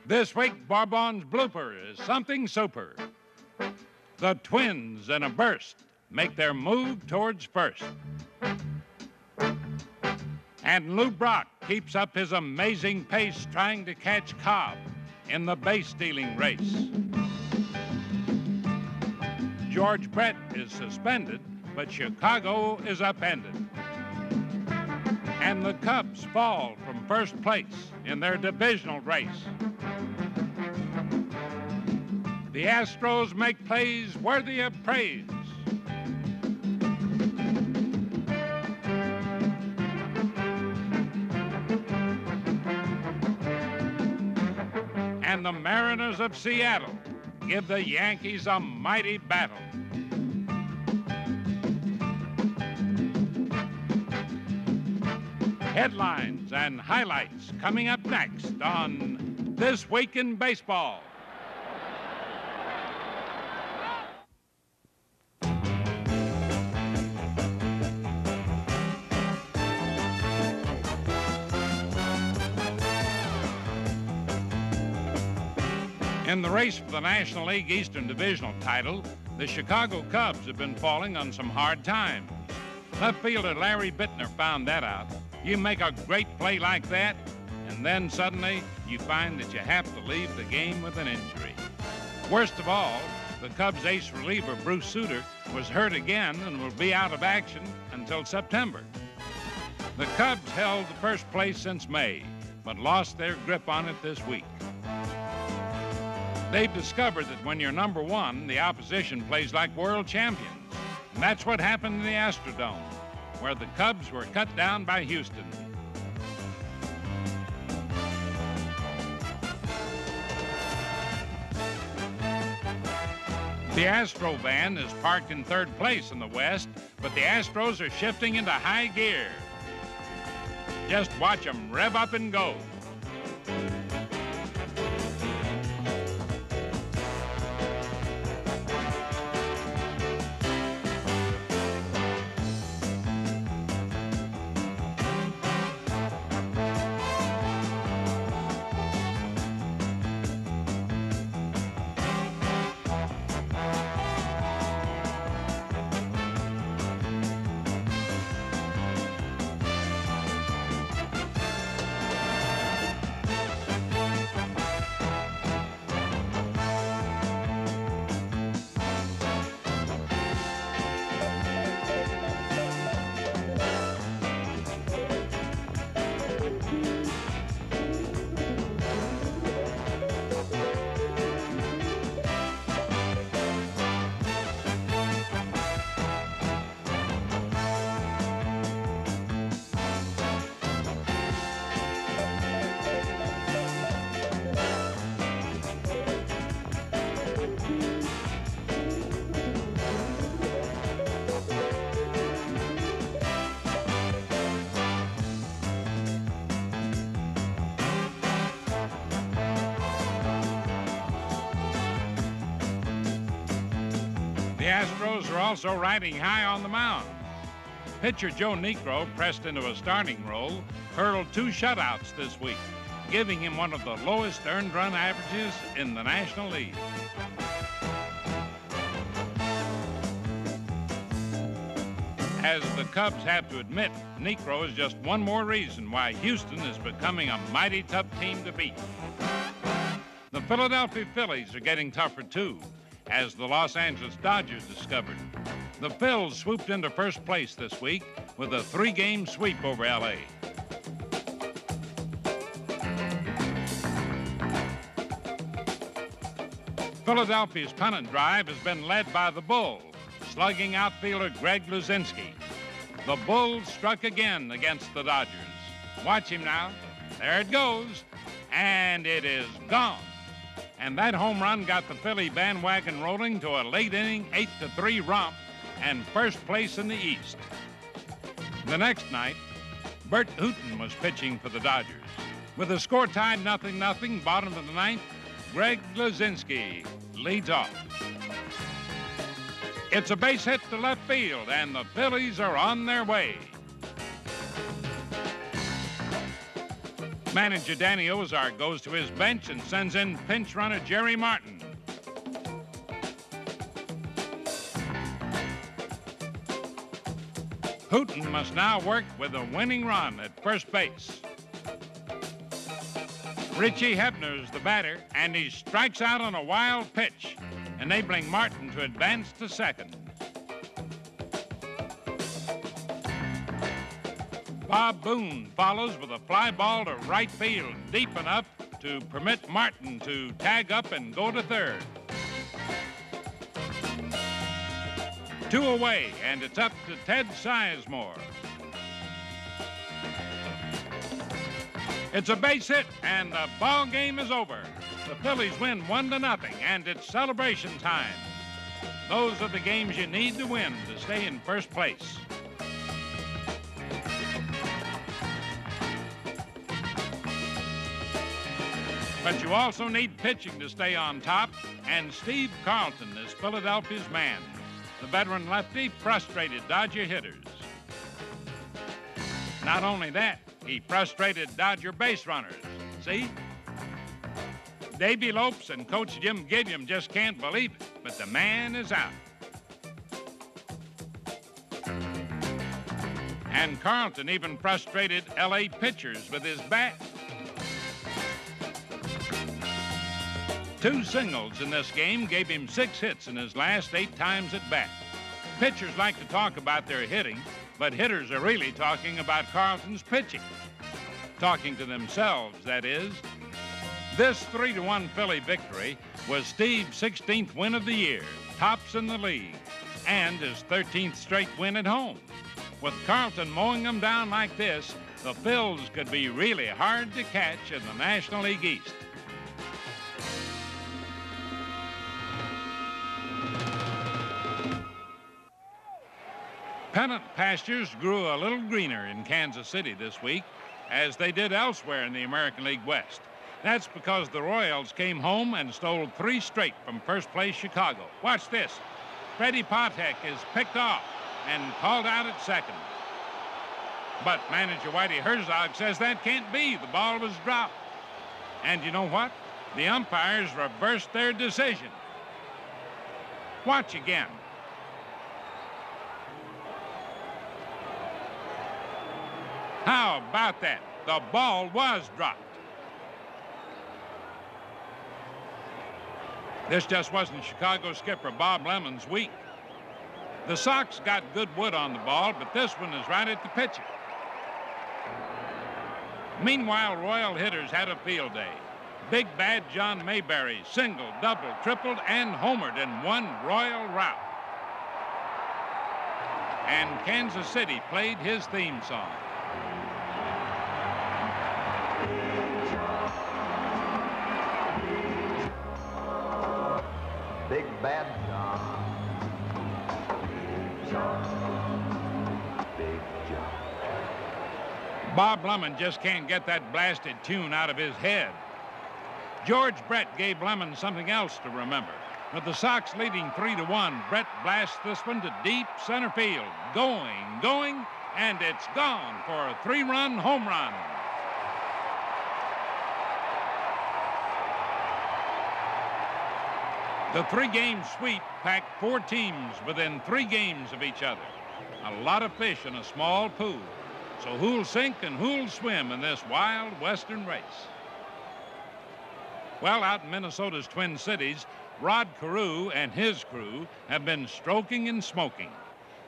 This week, Bourbon's blooper is something super. The Twins, in a burst, make their move towards first. And Lou Brock keeps up his amazing pace trying to catch Cobb in the base-stealing race. George Brett is suspended, but Chicago is upended. And the Cubs fall from first place in their divisional race. The Astros make plays worthy of praise. And the Mariners of Seattle give the Yankees a mighty battle. Headlines and highlights coming up next on This Week in Baseball. In the race for the National League Eastern Divisional title, the Chicago Cubs have been falling on some hard times. Left fielder Larry Bittner found that out. You make a great play like that, and then suddenly you find that you have to leave the game with an injury. Worst of all, the Cubs ace reliever Bruce Sutter was hurt again and will be out of action until September. The Cubs held first place since May, but lost their grip on it this week. They've discovered that when you're number one, the opposition plays like world champions. And that's what happened in the Astrodome, where the Cubs were cut down by Houston. The Astro van is parked in third place in the West, but the Astros are shifting into high gear. Just watch them rev up and go. The Astros are also riding high on the mound. Pitcher Joe Niekro, pressed into a starting role, hurled 2 shutouts this week, giving him one of the lowest earned run averages in the National League. As the Cubs have to admit, Niekro is just one more reason why Houston is becoming a mighty tough team to beat. The Philadelphia Phillies are getting tougher too, as the Los Angeles Dodgers discovered. The Phils swooped into first place this week with a 3-game sweep over L.A. Philadelphia's pennant drive has been led by the Bull, slugging outfielder Greg Luzinski. The Bull struck again against the Dodgers. Watch him now. There it goes, and it is gone. And that home run got the Philly bandwagon rolling to a late-inning 8-3 romp and first place in the East. The next night, Bert Hooton was pitching for the Dodgers. With the score tied 0-0, bottom of the ninth, Greg Luzinski leads off. It's a base hit to left field, and the Phillies are on their way. Manager Danny Ozark goes to his bench and sends in pinch runner Jerry Martin. Hooten must now work with a winning run at first base. Richie Hebner's the batter, and he strikes out on a wild pitch, enabling Martin to advance to second. Bob Boone follows with a fly ball to right field, deep enough to permit Martin to tag up and go to third. 2 away, and it's up to Ted Sizemore. It's a base hit, and the ball game is over. The Phillies win 1-0, and it's celebration time. Those are the games you need to win to stay in first place. But you also need pitching to stay on top, and Steve Carlton is Philadelphia's man. The veteran lefty frustrated Dodger hitters. Not only that, he frustrated Dodger base runners. See? Davey Lopes and Coach Jim Gilliam just can't believe it, but the man is out. And Carlton even frustrated L.A. pitchers with his bat. 2 singles in this game gave him 6 hits in his last 8 times at bat. Pitchers like to talk about their hitting, but hitters are really talking about Carlton's pitching. Talking to themselves, that is. This 3-1 Philly victory was Steve's 16th win of the year, tops in the league, and his 13th straight win at home. With Carlton mowing them down like this, the Phils could be really hard to catch in the National League East. Pennant pastures grew a little greener in Kansas City this week, as they did elsewhere in the American League West. That's because the Royals came home and stole 3 straight from first place Chicago. Watch this. Freddie Patek is picked off and called out at second. But manager Whitey Herzog says that can't be. The ball was dropped. And you know what? The umpires reversed their decision. Watch again. How about that? The ball was dropped. This just wasn't Chicago skipper Bob Lemon's week. The Sox got good wood on the ball, but this one is right at the pitcher. Meanwhile, Royal hitters had a field day. Big Bad John Mayberry singled, doubled, tripled, and homered in one royal rout. And Kansas City played his theme song. Big Bad John. Big John. Bob Lemon just can't get that blasted tune out of his head. George Brett gave Lemon something else to remember. With the Sox leading 3-1, Brett blasts this one to deep center field. Going, and it's gone for a 3-run home run. The 3-game sweep packed 4 teams within 3 games of each other. A lot of fish in a small pool. So who'll sink and who'll swim in this wild western race? Well, out in Minnesota's Twin Cities, Rod Carew and his crew have been stroking and smoking.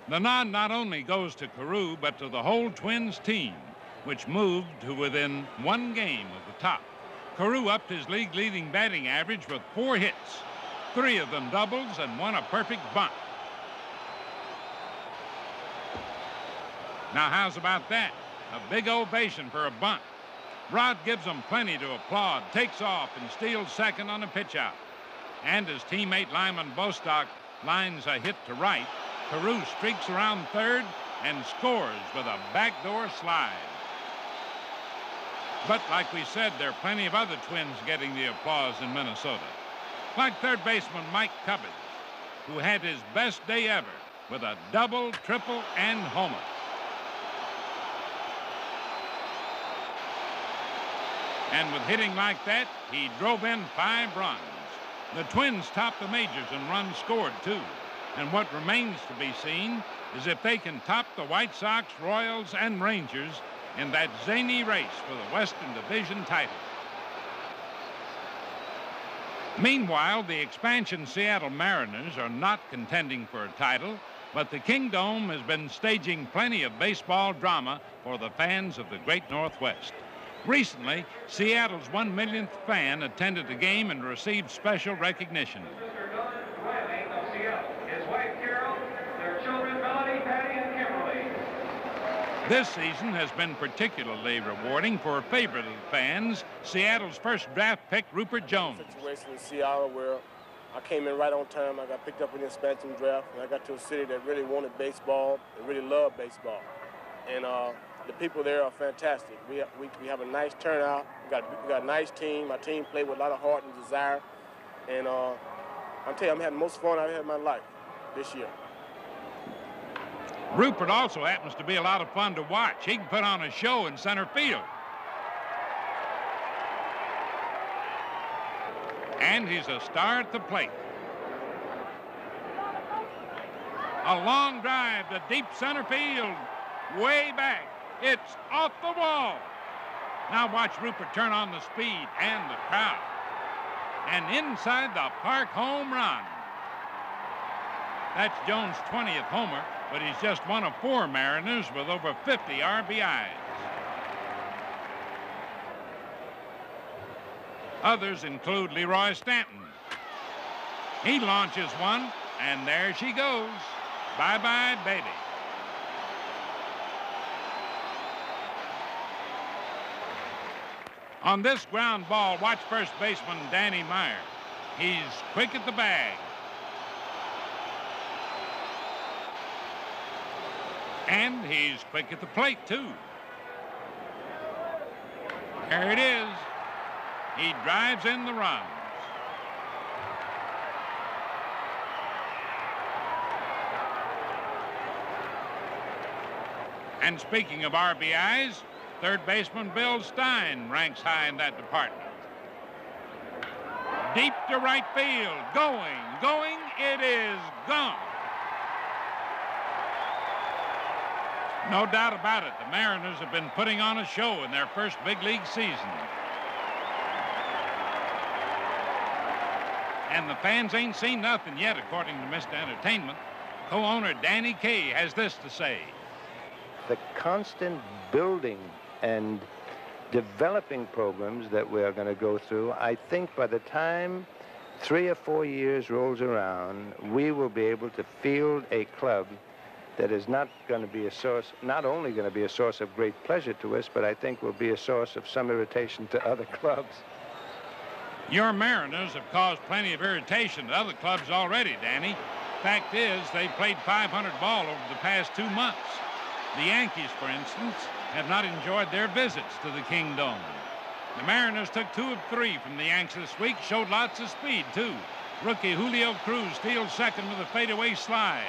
The nod not only goes to Carew, but to the whole Twins team, which moved to within 1 game of the top. Carew upped his league-leading batting average with 4 hits. 3 of them doubles and 1 a perfect bunt. Now, how's about that? A big ovation for a bunt. Rod gives them plenty to applaud, takes off, and steals second on a pitch out. And his teammate Lyman Bostock lines a hit to right, Carew streaks around third and scores with a backdoor slide. But like we said, there are plenty of other Twins getting the applause in Minnesota. Like third baseman Mike Cubbins, who had his best day ever with a double, triple, and homer. And with hitting like that, he drove in 5 runs. The Twins topped the majors in runs scored, too. And what remains to be seen is if they can top the White Sox, Royals, and Rangers in that zany race for the Western Division title. Meanwhile, the expansion Seattle Mariners are not contending for a title, but the Kingdome has been staging plenty of baseball drama for the fans of the Great Northwest. Recently, Seattle's 1 millionth fan attended a game and received special recognition. Mr. Don Riley of Seattle, his wife Carol, their children Melody, Patty, and Kimberly. This season has been particularly rewarding for a favorite of the fans, Seattle's first draft pick, Rupert Jones. Situation in Seattle where I came in right on time. I got picked up in the expansion draft, and I got to a city that really wanted baseball and really loved baseball. And the people there are fantastic. We have a nice turnout. We got a nice team. My team played with a lot of heart and desire. And I'm telling you, I'm having the most fun I've had in my life this year. Rupert also happens to be a lot of fun to watch. He can put on a show in center field. And he's a star at the plate. A long drive to deep center field, way back. It's off the wall. Now watch Rupert turn on the speed and the crowd. And inside the park home run. That's Jones' 20th homer, but he's just one of 4 Mariners with over 50 RBIs. Others include Leroy Stanton. He launches one, and there she goes. Bye-bye, baby. On this ground ball, watch first baseman Danny Meyer. He's quick at the bag. And he's quick at the plate, too. There it is. He drives in the runs. And speaking of RBIs, third baseman Bill Stein ranks high in that department. Deep to right field. Going. It is gone. No doubt about it, the Mariners have been putting on a show in their first big league season. And the fans ain't seen nothing yet, according to Mr. Entertainment. Co-owner Danny Kaye has this to say. The constant building and developing programs that we are going to go through, I think by the time 3 or 4 years rolls around, we will be able to field a club that is not going to be a source, not only going to be a source of great pleasure to us, but I think will be a source of some irritation to other clubs. Your Mariners have caused plenty of irritation to other clubs already, Danny. Fact is, they've played 500 ball over the past 2 months. The Yankees, for instance, have not enjoyed their visits to the Kingdome. The Mariners took 2 of 3 from the Yanks this week, showed lots of speed, too. Rookie Julio Cruz steals second with a fadeaway slide.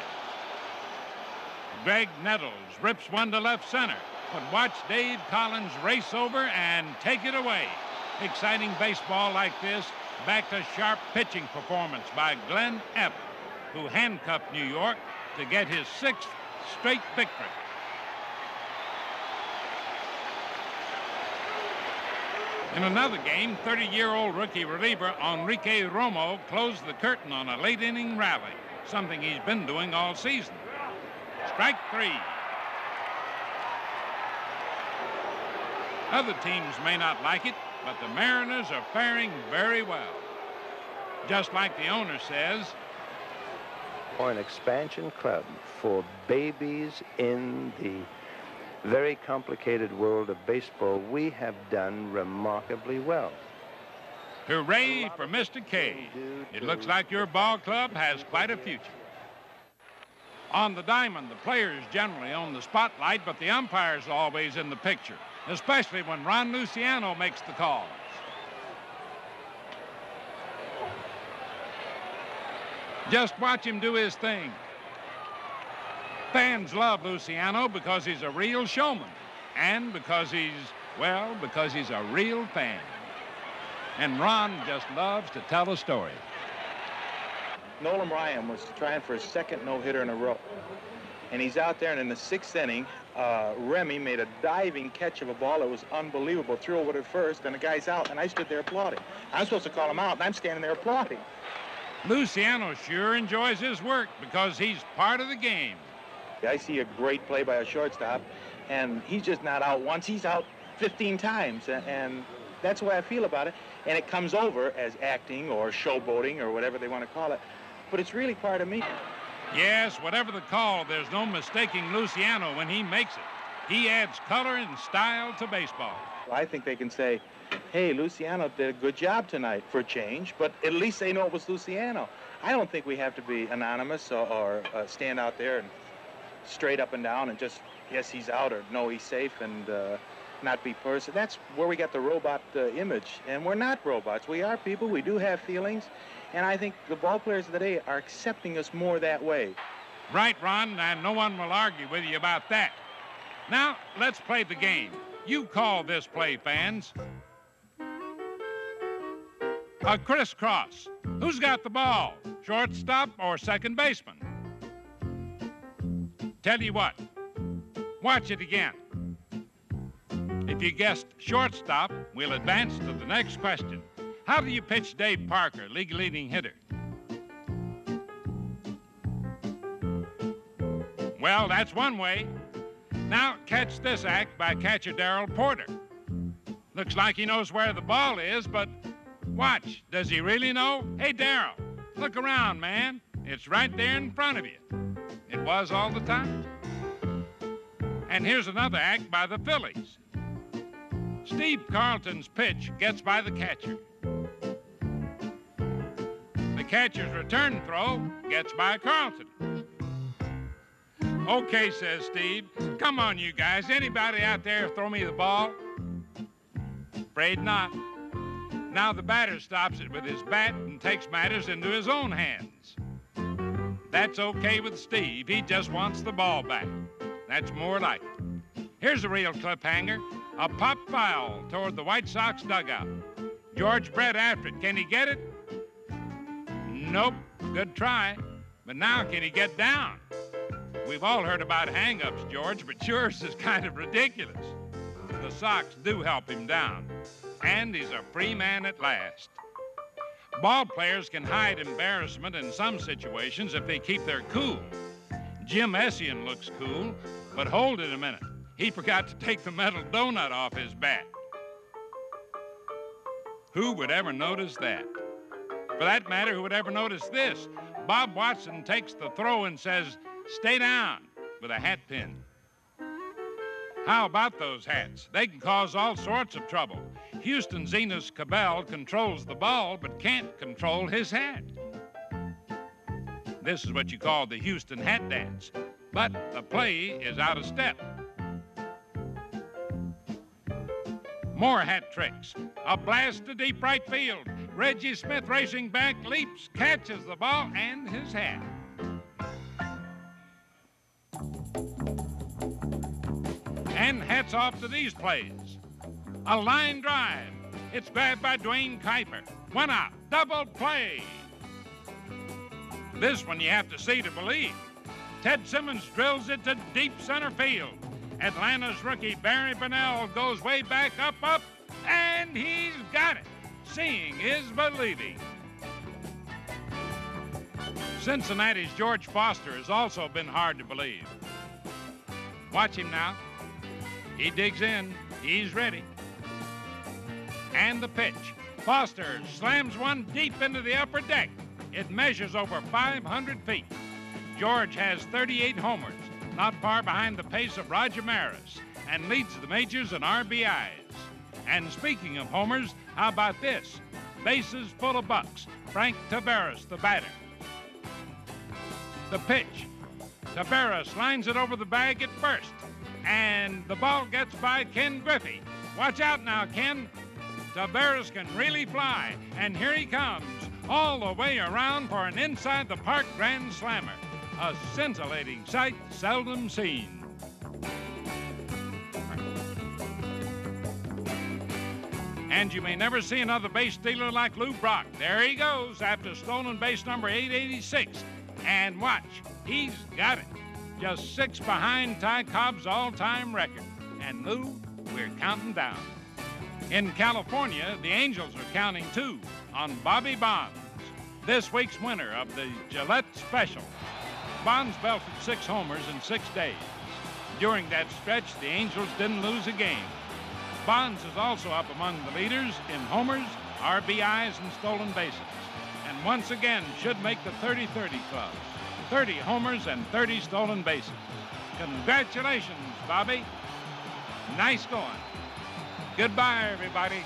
Greg Nettles rips one to left center, but watch Dave Collins race over and take it away. Exciting baseball like this backed a sharp pitching performance by Glenn Epp, who handcuffed New York to get his 6th straight victory. In another game, 30-year-old rookie reliever Enrique Romo closed the curtain on a late-inning rally, something he's been doing all season. Strike 3. Other teams may not like it, but the Mariners are faring very well. Just like the owner says, For an expansion club for babies in the very complicated world of baseball, we have done remarkably well. hooray for Mr. Kaye. It looks like your ball club has quite a future. On the diamond, the players generally own the spotlight, but the umpire's always in the picture, especially when Ron Luciano makes the calls. Just watch him do his thing. Fans love Luciano because he's a real showman and because he's Well, because he's a real fan. And Ron just loves to tell a story. Nolan Ryan was trying for his second no-hitter in a row. And he's out there, and in the 6th inning, Remy made a diving catch of a ball that was unbelievable. Threw over to first, and the guy's out, and I stood there applauding. I'm supposed to call him out, and I'm standing there applauding. Luciano sure enjoys his work because he's part of the game. I see a great play by a shortstop, and he's just not out once. He's out 15 times, and that's the way I feel about it. And it comes over as acting or showboating or whatever they want to call it, but it's really part of me. Yes, whatever the call, there's no mistaking Luciano when he makes it. He adds color and style to baseball. I think they can say, hey, Luciano did a good job tonight for a change, but at least they know it was Luciano. I don't think we have to be anonymous or stand out there and straight up and down and just, yes, he's out, or no, he's safe, and not be person. That's where we got the robot image, and we're not robots. We are people. We do have feelings, and I think the ball players of the day are accepting us more that way. Right, Ron, and no one will argue with you about that. Now, let's play the game. You call this play, fans. A crisscross. Who's got the ball? Shortstop or second baseman? Tell you what, watch it again. If you guessed shortstop, we'll advance to the next question. How do you pitch Dave Parker, league leading hitter? Well, that's one way. Now catch this act by catcher Darrell Porter. Looks like he knows where the ball is, but watch, does he really know? Hey, Darrell, look around, man. It's right there in front of you. It was all the time. And here's another act by the Phillies. Steve Carlton's pitch gets by the catcher. The catcher's return throw gets by Carlton. Okay, says Steve. Come on, you guys. Anybody out there throw me the ball? Afraid not. Now the batter stops it with his bat and takes matters into his own hands. That's okay with Steve. He just wants the ball back. That's more like it. Here's a real cliffhanger. A pop foul toward the White Sox dugout. George Brett after it. Can he get it? Nope. Good try. But now can he get down? We've all heard about hang-ups, George, but yours is kind of ridiculous. The Sox do help him down. And he's a free man at last. Ball players can hide embarrassment in some situations if they keep their cool. Jim Essien looks cool, but hold it a minute. He forgot to take the metal donut off his bat. Who would ever notice that? For that matter, who would ever notice this? Bob Watson takes the throw and says, "Stay down," with a hat pin. How about those hats? They can cause all sorts of trouble. Houston's Enos Cabell controls the ball, but can't control his hat. This is what you call the Houston hat dance. But the play is out of step. More hat tricks. A blast to deep right field. Reggie Smith racing back, leaps, catches the ball and his hat. And hats off to these plays. A line drive. It's grabbed by Dwayne Kuiper. One out. Double play. This one you have to see to believe. Ted Simmons drills it to deep center field. Atlanta's rookie Barry Bonnell goes way back, up, and he's got it. Seeing is believing. Cincinnati's George Foster has also been hard to believe. Watch him now. He digs in. He's ready. And the pitch. Foster slams one deep into the upper deck. It measures over 500 feet. George has 38 homers, not far behind the pace of Roger Maris, and leads the majors in RBIs. And speaking of homers, how about this? Bases full of bucks. Frank Taveras, the batter. The pitch. Taveras lines it over the bag at first, and the ball gets by Ken Griffey. Watch out now, Ken. Taveras can really fly, and here he comes, all the way around for an inside-the-park grand slammer. A scintillating sight seldom seen. And you may never see another base stealer like Lou Brock. There he goes after stolen base number 886. And watch, he's got it. Just 6 behind Ty Cobb's all-time record. And Lou, we're counting down. In California, the Angels are counting too on Bobby Bonds, this week's winner of the Gillette Special. Bonds belted 6 homers in 6 days. During that stretch, the Angels didn't lose a game. Bonds is also up among the leaders in homers, RBIs, and stolen bases. And once again should make the 30-30 club. 30 homers and 30 stolen bases. Congratulations, Bobby. Nice going. Goodbye, everybody.